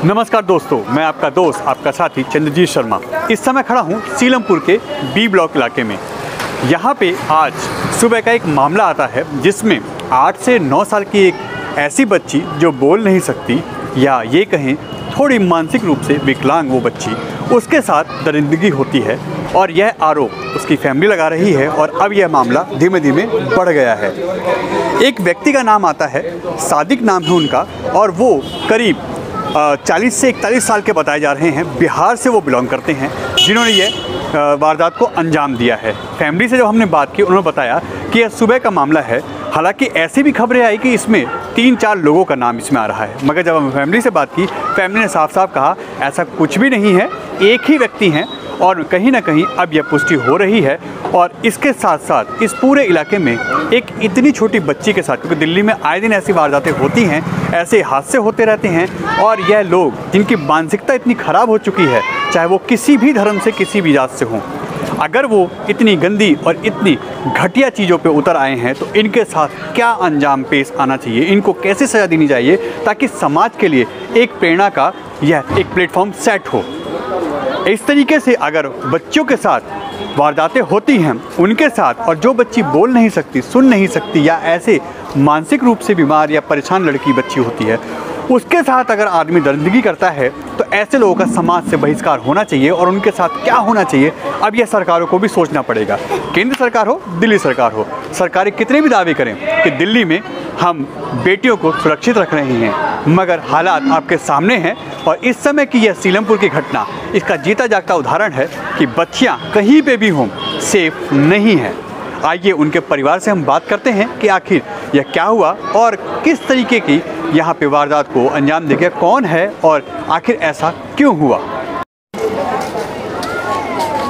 नमस्कार दोस्तों, मैं आपका दोस्त, आपका साथी चंद्रजीत शर्मा। इस समय खड़ा हूँ सीलमपुर के बी ब्लॉक इलाके में। यहाँ पे आज सुबह का एक मामला आता है जिसमें 8 से 9 साल की एक ऐसी बच्ची जो बोल नहीं सकती या ये कहें थोड़ी मानसिक रूप से विकलांग वो बच्ची, उसके साथ दरिंदगी होती है और यह आरोप उसकी फैमिली लगा रही है। और अब यह मामला धीमे धीमे बढ़ गया है। एक व्यक्ति का नाम आता है, सादिक नाम है उनका, और वो करीब 40 से 41 साल के बताए जा रहे हैं। बिहार से वो बिलोंग करते हैं जिन्होंने ये वारदात को अंजाम दिया है। फैमिली से जब हमने बात की, उन्होंने बताया कि यह सुबह का मामला है। हालांकि ऐसी भी खबरें आई कि इसमें 3-4 लोगों का नाम इसमें आ रहा है, मगर जब हम फैमिली से बात की, फैमिली ने साफ साफ कहा ऐसा कुछ भी नहीं है, एक ही व्यक्ति हैं। और कहीं ना कहीं अब यह पुष्टि हो रही है। और इसके साथ साथ इस पूरे इलाके में एक इतनी छोटी बच्ची के साथ, क्योंकि दिल्ली में आए दिन ऐसी वारदातें होती हैं, ऐसे हादसे होते रहते हैं, और यह लोग जिनकी मानसिकता इतनी ख़राब हो चुकी है, चाहे वो किसी भी धर्म से, किसी भी जात से हों, अगर वो इतनी गंदी और इतनी घटिया चीज़ों पे उतर आए हैं तो इनके साथ क्या अंजाम पेश आना चाहिए, इनको कैसे सज़ा देनी चाहिए, ताकि समाज के लिए एक प्रेरणा का यह एक प्लेटफॉर्म सेट हो। इस तरीके से अगर बच्चों के साथ वारदातें होती हैं उनके साथ, और जो बच्ची बोल नहीं सकती, सुन नहीं सकती, या ऐसे मानसिक रूप से बीमार या परेशान लड़की बच्ची होती है, उसके साथ अगर आदमी दरिंदगी करता है तो ऐसे लोगों का समाज से बहिष्कार होना चाहिए। और उनके साथ क्या होना चाहिए, अब यह सरकारों को भी सोचना पड़ेगा। केंद्र सरकार हो, दिल्ली सरकार हो, सरकारें कितने भी दावे करें कि दिल्ली में हम बेटियों को सुरक्षित रख रहे हैं, मगर हालात आपके सामने हैं। और इस समय की यह सीलमपुर की घटना इसका जीता जागता उदाहरण है कि बच्चियां कहीं पे भी हों, सेफ नहीं हैं। आइए उनके परिवार से हम बात करते हैं कि आखिर यह क्या हुआ और किस तरीके की यहाँ पे वारदात को अंजाम दे गया, कौन है और आखिर ऐसा क्यों हुआ।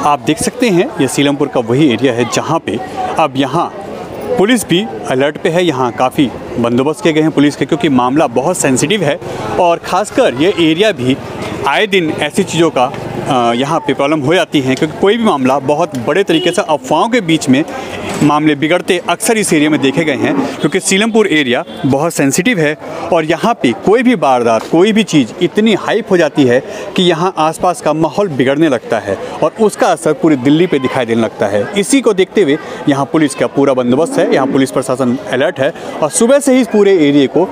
आप देख सकते हैं ये सीलमपुर का वही एरिया है जहाँ पे अब यहाँ पुलिस भी अलर्ट पे है। यहाँ काफ़ी बंदोबस्त किए गए हैं पुलिस के, क्योंकि मामला बहुत सेंसिटिव है। और ख़ासकर ये एरिया भी आए दिन ऐसी चीज़ों का यहाँ पे प्रॉब्लम हो जाती है, क्योंकि कोई भी मामला बहुत बड़े तरीके से अफवाहों के बीच में मामले बिगड़ते अक्सर इस एरिया में देखे गए हैं। क्योंकि सीलमपुर एरिया बहुत सेंसिटिव है और यहाँ पे कोई भी वारदात, कोई भी चीज़ इतनी हाइप हो जाती है कि यहाँ आसपास का माहौल बिगड़ने लगता है और उसका असर पूरी दिल्ली पे दिखाई देने लगता है। इसी को देखते हुए यहाँ पुलिस का पूरा बंदोबस्त है, यहाँ पुलिस प्रशासन अलर्ट है और सुबह से ही इस पूरे एरिया को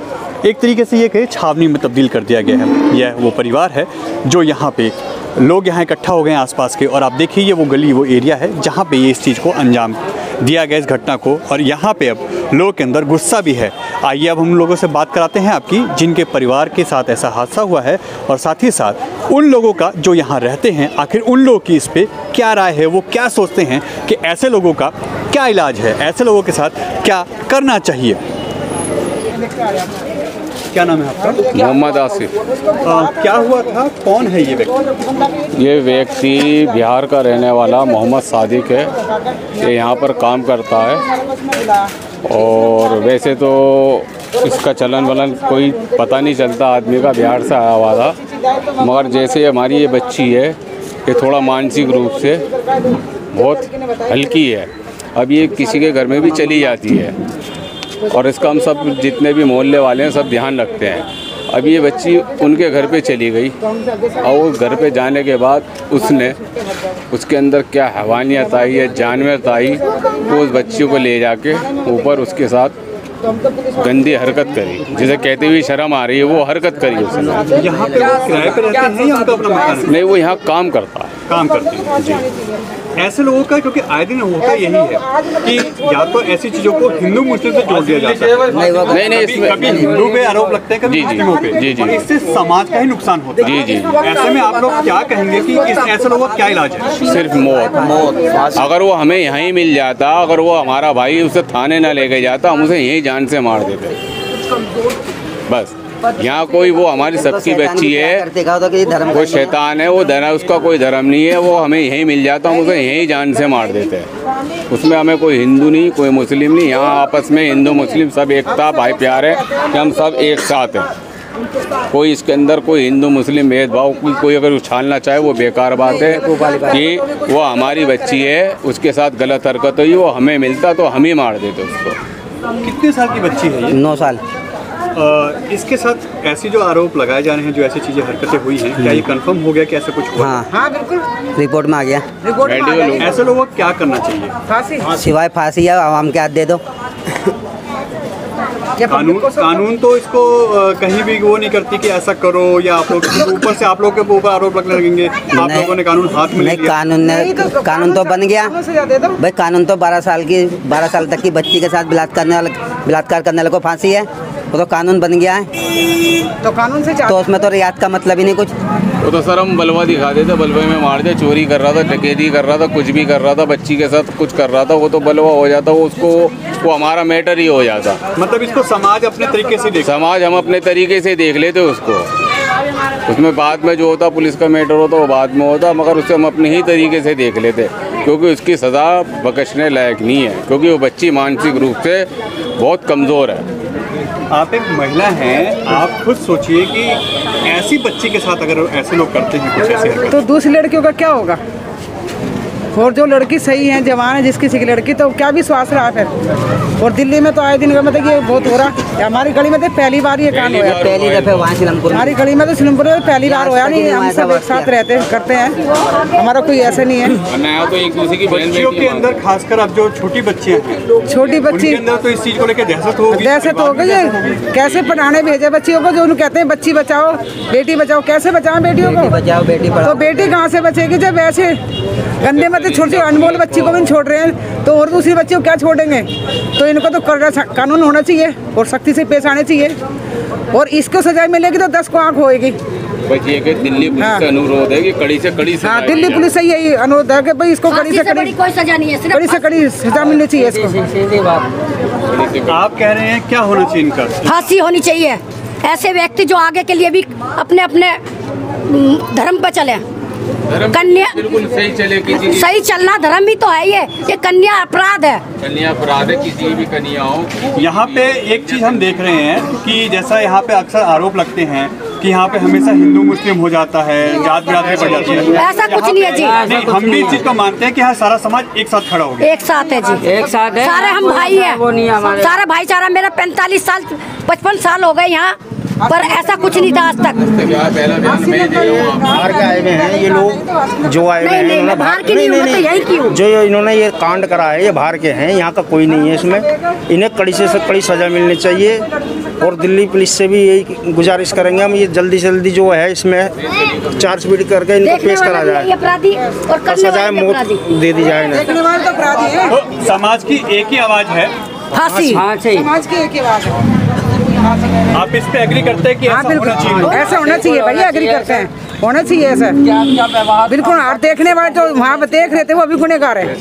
एक तरीके से ये कहे छावनी में तब्दील कर दिया गया है। यह वो परिवार है जो यहाँ पे लोग यहाँ इकट्ठा हो गए हैं आसपास के। और आप देखिए ये वो गली, वो एरिया है जहाँ पे ये इस चीज़ को अंजाम दिया गया, इस घटना को। और यहाँ पे अब लोगों के अंदर गुस्सा भी है। आइए अब हम लोगों से बात कराते हैं आपकी, जिनके परिवार के साथ ऐसा हादसा हुआ है, और साथ ही साथ उन लोगों का जो यहाँ रहते हैं, आखिर उन लोगों की इस पर क्या राय है, वो क्या सोचते हैं कि ऐसे लोगों का क्या इलाज है, ऐसे लोगों के साथ क्या करना चाहिए। क्या नाम है आपका? मोहम्मद आसिफ। क्या हुआ था, कौन है ये व्यक्ति? ये व्यक्ति बिहार का रहने वाला मोहम्मद सादिक है। ये यहाँ पर काम करता है और वैसे तो इसका चलन वलन कोई पता नहीं चलता आदमी का, बिहार से आया हुआ था। मगर जैसे हमारी ये बच्ची है, ये थोड़ा मानसिक रूप से बहुत हल्की है। अब ये किसी के घर में भी चली जाती है और इसका हम सब जितने भी मोहल्ले वाले हैं सब ध्यान रखते हैं। अब ये बच्ची उनके घर पे चली गई और वो घर पे जाने के बाद उसके अंदर क्या हैवानियत आई है, जानवर आई, वो उस बच्ची को ले जाके ऊपर उसके साथ गंदी हरकत करी, जिसे कहते हुए शर्म आ रही है, वो हरकत करी उसने। यहाँ पे वो किराए पे रहते हैं या उनका अपना मकान है? नहीं, वो यहाँ काम करता है। काम करते हैं जी। ऐसे लोगों का, क्योंकि आए दिन होता यही है कि या तो ऐसी चीज़ों को हिंदू मुस्लिम से जोड़ दिया जाता है। नहीं, इसमें कभी हिंदू पे आरोप लगते हैं, कभी मुस्लिमों पे। जी। और इससे समाज का ही नुकसान होता है। जी। ऐसे में आप लोग क्या कहेंगे कि इस ऐसे लोगों का क्या इलाज है? सिर्फ मौत। अगर वो हमें यहीं मिल जाता, अगर वो हमारा भाई उसे थाने ना लेके जाता, हम उसे यहीं जान से मार देते बस। यहाँ कोई वो हमारी सबकी बच्ची है, कोई शैतान है, वो धर्म उसका कोई धर्म नहीं है, वो हमें यहीं मिल जाता, हम उसे यहीं जान से मार देते हैं। उसमें हमें कोई हिंदू नहीं, कोई मुस्लिम नहीं, यहाँ आपस में हिंदू मुस्लिम सब एकता भाई प्यार है कि हम सब एक साथ हैं। कोई इसके अंदर कोई हिंदू मुस्लिम भेदभाव कोई अगर उछालना चाहे वो बेकार बात है कि वो हमारी बच्ची है, उसके साथ गलत हरकत हुई, वो हमें मिलता तो हम ही मार देते उसको। कितने साल की बच्ची है ये? 9 साल। इसके साथ ऐसी जो आरोप लगाए जा रहे हैं, जो ऐसी चीजें हरकतें हुई हैं, क्या ये कंफर्म हो गया कि ऐसा कुछ हुआ? हाँ बिल्कुल, रिपोर्ट में आ गया। ऐसे लोगों को क्या करना चाहिए? सिवाय फांसी या आवाम के हाथ दे दो। कानून तो इसको कहीं भी वो नहीं करती कि ऐसा करो, या आप लोग ऊपर से आप लोग के ऊपर आरोप लगने लगेंगे। आप लोगों ने कानून हाथ में ले लिया। कानून तो बन गया भाई। कानून तो 12 साल तक की बच्ची के साथ बलात्कार करने वाले को फांसी है। वो तो कानून बन गया है, तो कानून से तो उसमें तो रियायत का मतलब ही नहीं कुछ। वो तो सर हम बलवा दिखा देते, बलवे में मार दे, चोरी कर रहा था, डकैती कर रहा था, कुछ भी कर रहा था, बच्ची के साथ कुछ कर रहा था, वो तो बलवा हो जाता, वो हमारा मैटर ही हो जाता। मतलब इसको समाज अपने तरीके से देख, समाज हम अपने तरीके से देख लेते उसको। उसमें बाद में जो होता पुलिस का मैटर होता वो बाद में होता, मगर उसे हम अपने ही तरीके से देख लेते, क्योंकि उसकी सज़ा बख्शने लायक नहीं है, क्योंकि वो बच्ची मानसिक रूप से बहुत कमज़ोर है। आप एक महिला हैं, आप खुद सोचिए कि ऐसी बच्ची के साथ अगर ऐसे लोग करते हैं कुछ ऐसे हरकत, तो दूसरी लड़कियों का क्या होगा? और जो लड़की सही है, जवान है, जिसकी सी लड़की, तो क्या विश्वास रहा फिर? और दिल्ली में तो आए दिन का मतलब ये बहुत हो रहा। हमारी गली में तो पहली बार ये कांड हुआ। पहली दफे वहाँ सिलमपुर, हमारी गली में तो सिलमपुर में पहली बार हुआ नहीं। हम सब एक साथ रहते करते हैं, हमारा कोई ऐसा नहीं है। तो एक दूसरे की बच्चियों के अंदर, खासकर अब जो छोटी बच्चियाँ हैं, छोटी बच्ची अंदर तो इस चीज को लेकर दहशत हो गई है। कैसे पढ़ाने भेजे बच्चियों को, जो उन्हें कहते हैं बच्ची बचाओ बेटी बचाओ, कैसे बचाओ बेटियों को? बचाओ बेटी पढ़ाओ। तो बेटी कहाँ से बचेगी जब ऐसे गंदे में तो छोटे अनमोल बच्ची को भी छोड़ रहे हैं, तो और दूसरी बच्ची को क्या छोड़ेंगे? तो इनको तो कानून होना चाहिए और सख्ती से पेश आने चाहिए, और इसको सजा मिलेगी तो 10 को आँख होएगी। दिल्ली पुलिस से अनुरोध है कि कड़ी से कड़ी सजा। हाँ, दिल्ली पुलिस से यही अनुरोध है कि भाई इसको कड़ी से कड़ी कोई सजा नहीं है, कड़ी से कड़ी सजा मिलनी चाहिए इसको। आप कह रहे हैं क्या होना चाहिए इनका? फांसी होनी चाहिए। ऐसे व्यक्ति जो आगे के लिए भी अपने अपने धर्म पर चले। कन्या बिल्कुल सही चले, किसी सही चलना धर्म ही तो है। ये कन्या अपराध है, कन्या अपराध है, किसी भी कन्या हो। यहाँ पे एक चीज हम देख रहे हैं कि जैसा यहाँ पे अक्सर आरोप लगते हैं कि यहाँ पे हमेशा हिंदू मुस्लिम हो जाता है, जात बिरादरी बढ़ जाती है। ऐसा कुछ नहीं है जी। नहीं, हम भी इस चीज को मानते हैं कि यहाँ सारा समाज एक साथ खड़ा हो गया। एक साथ है जी, एक साथ है, सारे हम भाई हैं, सारा भाईचारा। मेरा 45 साल 55 साल हो गए यहाँ, पर ऐसा कुछ नहीं था आज तक। बाहर के आए हुए हैं ये लोग, जो आए हुए हैं जो इन्होंने ये कांड करा है, ये बाहर के हैं, यहाँ का कोई नहीं है इसमें। इन्हें कड़ी से कड़ी सजा मिलनी चाहिए, और दिल्ली पुलिस से भी यही गुजारिश करेंगे हम, ये जल्दी से जल्दी जो है इसमें चार्जशीट करके इनको पेश करा जाए और सजाए मौत दे दी जाए ना। समाज की एक ही आवाज है, फांसी। समाज की एक ही आवाज है। आप इस पे एग्री करते हैं कि ऐसा होना चाहिए? ऐसा होना चाहिए भाई, एग्री करते हैं, होना चाहिए ऐसा बिल्कुल। और देखने वाले जो वहाँ पे देख रहे थे वो भी गुनहगार है,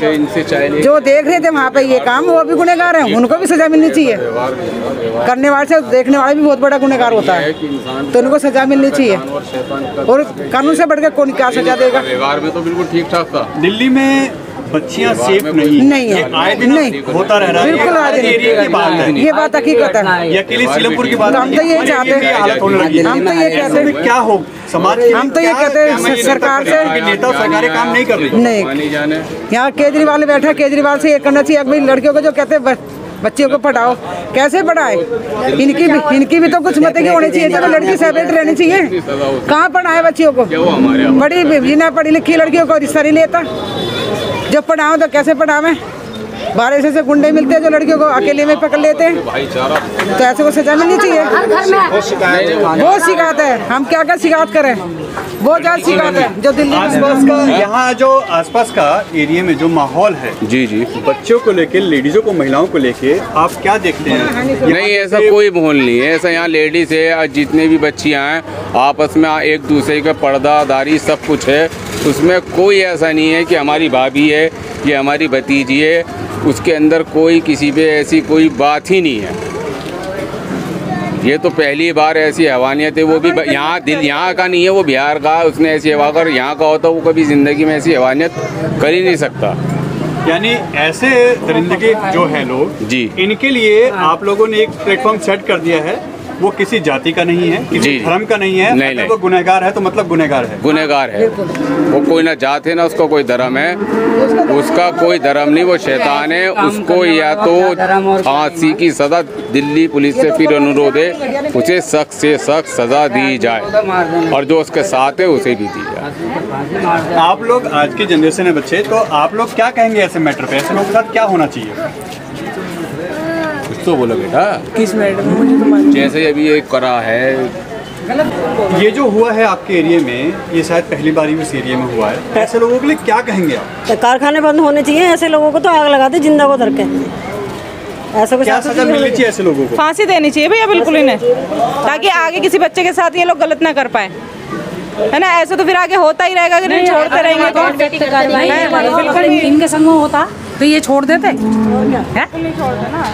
जो देख रहे थे वहाँ पे ये काम वो भी गुनहगार है, उनको भी सजा मिलनी चाहिए। करने वाले से देखने वाले भी बहुत बड़ा गुनहगार होता है, तो उनको सजा मिलनी चाहिए। और कानून से बढ़कर कौन क्या सजा देगा? व्यवहार में तो बिल्कुल ठीक ठाक था। दिल्ली में बच्चियां सेफ नहीं है, आए दिन नहीं होता रह रहा है, बिल्कुल आए एरिया की बात है, ये बात हकीकत है। ये अकेले सीलमपुर की बात हम तो ये चाहते हैं, हालत होने लगी। हम तो ये कहते हैं क्या हो समाज, हम तो ये कहते हैं सरकार से, नेता सरकारें काम नहीं कर रही। नहीं, यहाँ केजरीवाल बैठा, केजरीवाल से ये करना चाहिए कि लड़कियों को जो कहते हैं बच्चियों को पढ़ाओ, कैसे पढ़ाए? इनकी भी तो कुछ मत की होनी चाहिए, तो लड़की सेपरेट रहनी चाहिए। कहाँ पढ़ाए बच्चियों को? बड़ी बिना पढ़ी लिखी लड़कियों को रिश्ता नहीं लेता। जब पढ़ाओ तो कैसे पढ़ावे? 12 से गुंडे मिलते हैं जो लड़कियों को अकेले में पकड़ लेते हैं, तो ऐसे को सजा मिलनी चाहिए। बहुत शिकायत है, हम क्या क्या शिकायत करें, बहुत ज्यादा शिकायत है। जो दिल्ली आसपास का, यहाँ जो आसपास का एरिया में जो माहौल है जी जी, बच्चों को लेके, लेडीजों को, महिलाओं को लेके आप क्या देखते हैं? नहीं, ऐसा कोई माहौल नहीं है। ऐसा यहाँ लेडीज है, जितने भी बच्चियाँ हैं आपस में एक दूसरे का पर्दादारी सब कुछ है, उसमें कोई ऐसा नहीं है कि हमारी भाभी है, ये हमारी भतीजी है, उसके अंदर कोई किसी पे ऐसी कोई बात ही नहीं है। ये तो पहली बार ऐसी हैवानियत है, वो भी यहाँ का नहीं है, वो बिहार का, उसने ऐसी हवा कर, यहाँ का होता वो कभी ज़िंदगी में ऐसी हैवानियत कर ही नहीं सकता। यानी ऐसे दरिंदगी जो है लोग जी, इनके लिए आप लोगों ने एक प्लेटफॉर्म सेट कर दिया है वो किसी जाति का नहीं है, किसी जी। धर्म का नहीं है। नहीं, अगर नहीं। वो गुनहगार है तो मतलब गुनहगार है। गुनहगार है वो, कोई ना जात है ना उसका कोई धर्म है, उसका कोई धर्म नहीं, वो शैतान है। उसको या तो फांसी की सज़ा दिल्ली पुलिस से फिर अनुरोध है उसे सख्त से सख्त सज़ा दी जाए और जो उसके साथ है उसे भी दी जाए। आप लोग आज की जनरेशन है बच्चे, तो आप लोग क्या कहेंगे ऐसे मैटर पे? ऐसे लोगों के साथ क्या होना चाहिए? कुछ तो बोलो बेटा। किस मैडम? जैसे अभी एक करा है, ये जो हुआ है आपके एरिया में, ये शायद पहली बार ही उस एरिया में हुआ है। ऐसे लोगों के लिए क्या कहेंगे आप? तो कारखाने बंद होने चाहिए, ऐसे लोगों को तो आग लगा दे जिंदा को धर के। ऐसा कुछ क्या सजा मिलनी चाहिए ऐसे लोगों को? फांसी देनी चाहिए भैया बिल्कुल इन्हें, ताकि आगे किसी बच्चे के साथ ये लोग गलत ना कर पाए, है ना। ऐसे तो फिर आगे होता ही रहेगा, अगर छोड़ते रहेंगे तो। इनके संग में होता तो ये छोड़ देते हैं?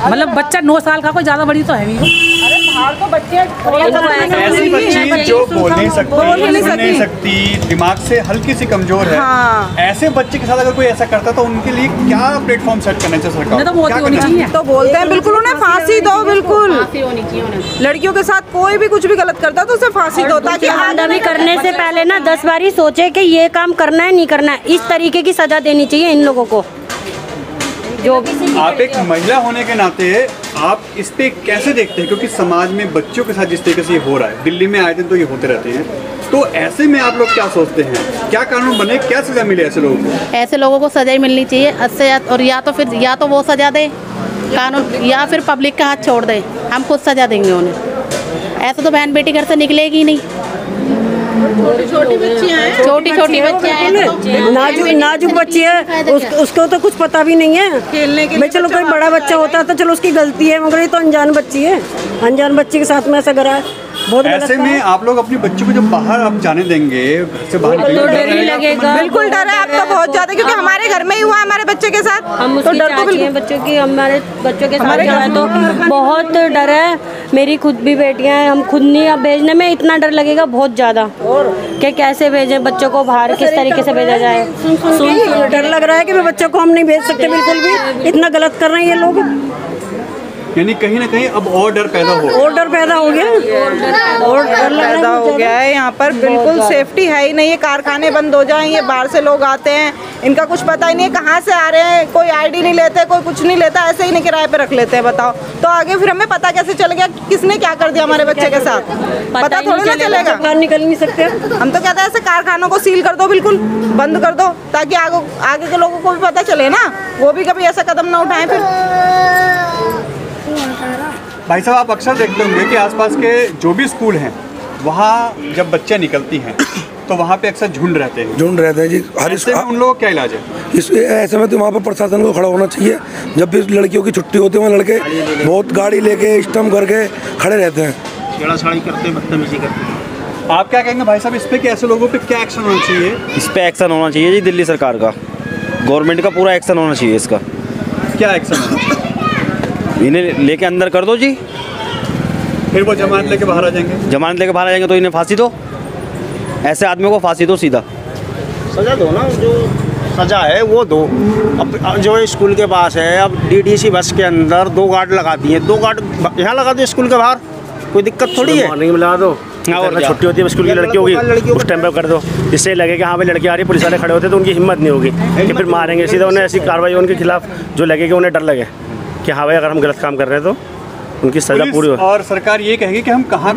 मतलब बच्चा 9 साल का, कोई ज्यादा बड़ी तो है नहीं। ऐसी बच्ची जो बोल नहीं सकती, सुन नहीं सकती, दिमाग से हल्की सी कमजोर है, ऐसे बच्चे के साथ अगर कोई ऐसा करता तो उनके लिए क्या प्लेटफॉर्म सेट करना चाहिए सरकार? तो मोती होनी चाहिए। तो बोलते हैं बिल्कुल उन्हें फांसी दो, बिल्कुल। लड़कियों के साथ कोई भी कुछ भी गलत करता है तो उसे फांसी दो, ताकि आगे करने से पहले ना 10 बार ही सोचे कि ये काम करना है नहीं करना है। इस तरीके की सजा देनी चाहिए इन लोगों को। जो आप एक महिला होने के नाते आप इस पे कैसे देखते हैं? क्योंकि समाज में बच्चों के साथ जिस तरीके से ये हो रहा है, दिल्ली में आए दिन तो ये होते रहते हैं, तो ऐसे में आप लोग क्या सोचते हैं? क्या कानून बने, क्या सजा मिले ऐसे लोगों को? ऐसे लोगों को सजा मिलनी चाहिए अच्छे, और या तो फिर या तो वो सजा दे कानून, या फिर पब्लिक का हाथ छोड़ दे, हम खुद सजा देंगे उन्हें। ऐसे तो बहन बेटी घर से निकलेगी ही नहीं। छोटी बच्चियाँ हैं, नाजुक बच्ची है, उसको तो कुछ पता भी नहीं है खेलने के लिए। चलो कोई बड़ा बच्चा होता है तो चलो उसकी गलती है, मगर ये तो अनजान बच्ची है, अनजान बच्ची के साथ में ऐसा करा है, बहुत गलत ऐसे में आप लोग अपनी बच्चों को जब बाहर आप जाने देंगे, घर से बाहर निकलेंगे, डर ही लगेगा। बिल्कुल डर है, अब तो बहुत ज्यादा, क्योंकि हमारे घर में ही हुआ हमारे बच्चे के साथ। हम तो उसकी डर तो चाची हैं बच्चों की, हमारे बच्चों के साथ जाए तो बहुत डर है। मेरी खुद भी बेटियां हैं, हम खुद नहीं, अब भेजने में इतना डर लगेगा बहुत ज़्यादा कि कैसे भेजें बच्चों को बाहर, किस तरीके से भेजा जाए। डर लग रहा है कि मैं बच्चों को हम नहीं भेज सकते बिल्कुल भी, इतना गलत कर रहे हैं ये लोग। यानी कहीं ना कहीं अब और डर पैदा हो, और डर पैदा हो गया, और डर पैदा हो गया है। यहाँ पर बिल्कुल सेफ्टी है ही नहीं है, कारखाने बंद हो जाएं, ये बाहर से लोग आते हैं, इनका कुछ पता ही नहीं है कहाँ से आ रहे हैं, कोई आईडी नहीं लेते, कोई कुछ नहीं लेता, ऐसे ही किराए पे रख लेते हैं। बताओ तो आगे फिर हमें पता कैसे चलेगा किसने क्या कर दिया हमारे बच्चे के साथ? पता थोड़ी ना चलेगा, बाहर निकल नहीं सकते। हम तो कहते हैं ऐसे कारखानों को सील कर दो, बिल्कुल बंद कर दो, ताकि आगे के लोगों को भी पता चले ना, वो भी कभी ऐसा कदम ना उठाएं फिर। भाई साहब आप अक्सर देखते होंगे कि आसपास के जो भी स्कूल हैं वहाँ जब बच्चे निकलती हैं तो वहाँ पे अक्सर झुंड रहते हैं जी। ऐसे में उन लोगों का क्या इलाज है? ऐसे में तो वहाँ पर प्रशासन को खड़ा होना चाहिए। जब भी लड़कियों की छुट्टी होती है वहाँ लड़के बहुत गाड़ी लेके स्टम्प करके खड़े रहते हैं, छेड़ाछाड़ी करते हैं, बदतमीजी करते हैं। आप क्या कहेंगे भाई साहब इस पे कि ऐसे लोगों पे क्या एक्शन होना चाहिए? इस पे एक्शन होना चाहिए जी, दिल्ली सरकार का, गवर्नमेंट का पूरा एक्शन होना चाहिए इसका। क्या एक्शन होना चाहिए? इन्हें लेके अंदर कर दो जी, फिर वो जमानत लेके बाहर आ जाएंगे। जमानत लेके बाहर आ जाएंगे तो इन्हें फांसी दो, ऐसे आदमियों को फांसी दो, सीधा सजा दो ना, जो सजा है वो दो। अब जो स्कूल के पास है, अब डीडीसी बस के अंदर 2 गार्ड लगाती हैं, 2 गार्ड यहाँ लगा दो स्कूल के बाहर, कोई दिक्कत थोड़ी है। मॉर्निंग में लगा दो, छुट्टी होती है स्कूल की लड़कियों की, उस टाइम पर कर दो, जिससे लगे कि हाँ भाई लड़की आ रही, पुलिस वाले खड़े होते तो उनकी हिम्मत नहीं होगी कि फिर मारेंगे, सीधा उन्हें ऐसी कार्रवाई उनके खिलाफ जो लगे कि उन्हें डर लगे कि हाँ भाई अगर हम गलत काम कर रहे हैं तो उनकी सजा पूरी हो। और सरकार ये कहेगी कि हम कहाँ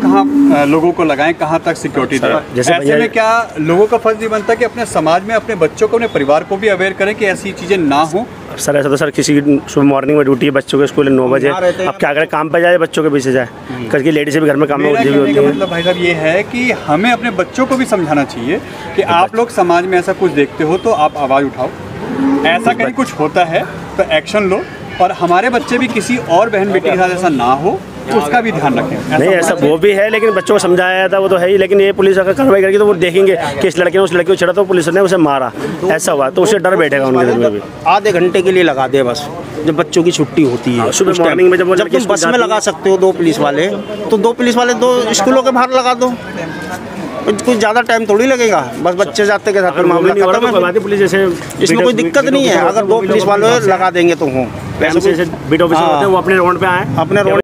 लोगों को लगाएं, कहाँ तक सिक्योरिटी दें। जैसे ऐसे में क्या लोगों का फर्ज नहीं बनता कि अपने समाज में अपने बच्चों को, अपने परिवार को भी अवेयर करें कि ऐसी चीज़ें ना हो? सर ऐसा तो सर किसी की सुबह मॉर्निंग में ड्यूटी है, बच्चों के स्कूल 9 बजे, अब क्या करें, काम पे जाए बच्चों के पीछे जाए, क्योंकि लेडीज भी घर में काम में उलझी हुई होती है। मतलब भाई साहब ये है कि हमें अपने बच्चों को भी समझाना चाहिए कि आप लोग समाज में ऐसा कुछ देखते हो तो आप आवाज़ उठाओ, ऐसा कहीं कुछ होता है तो एक्शन लो, और हमारे बच्चे भी किसी और बहन बेटी के साथ ऐसा ना हो तो उसका भी ध्यान रखें। नहीं ऐसा वो भी है, लेकिन बच्चों को समझाया जाता है वो तो है ही, लेकिन ये पुलिस अगर कार्रवाई करेगी तो वो देखेंगे कि इस लड़के ने उस लड़की को छेड़ा तो पुलिस ने उसे मारा, ऐसा हुआ तो उसे डर बैठेगा उनके दिल में भी। आधे घंटे के लिए लगा दे बस, जब बच्चों की छुट्टी होती है सुबह मॉर्निंग में, जब तुम बस में लगा सकते हो 2 पुलिस वाले, तो 2 पुलिस वाले 2 स्कूलों के बाहर लगा दो, कुछ ज़्यादा टाइम थोड़ी लगेगा, बस बच्चे जाते के साथ मामला खत्म है। पुलिस जैसे इसमें कोई दिक्कत नहीं है, अगर 2 पुलिस वाले लगा देंगे तो हो, बीट ऑफिसर होते हैं वो अपने रोड पे आए, अपने रोड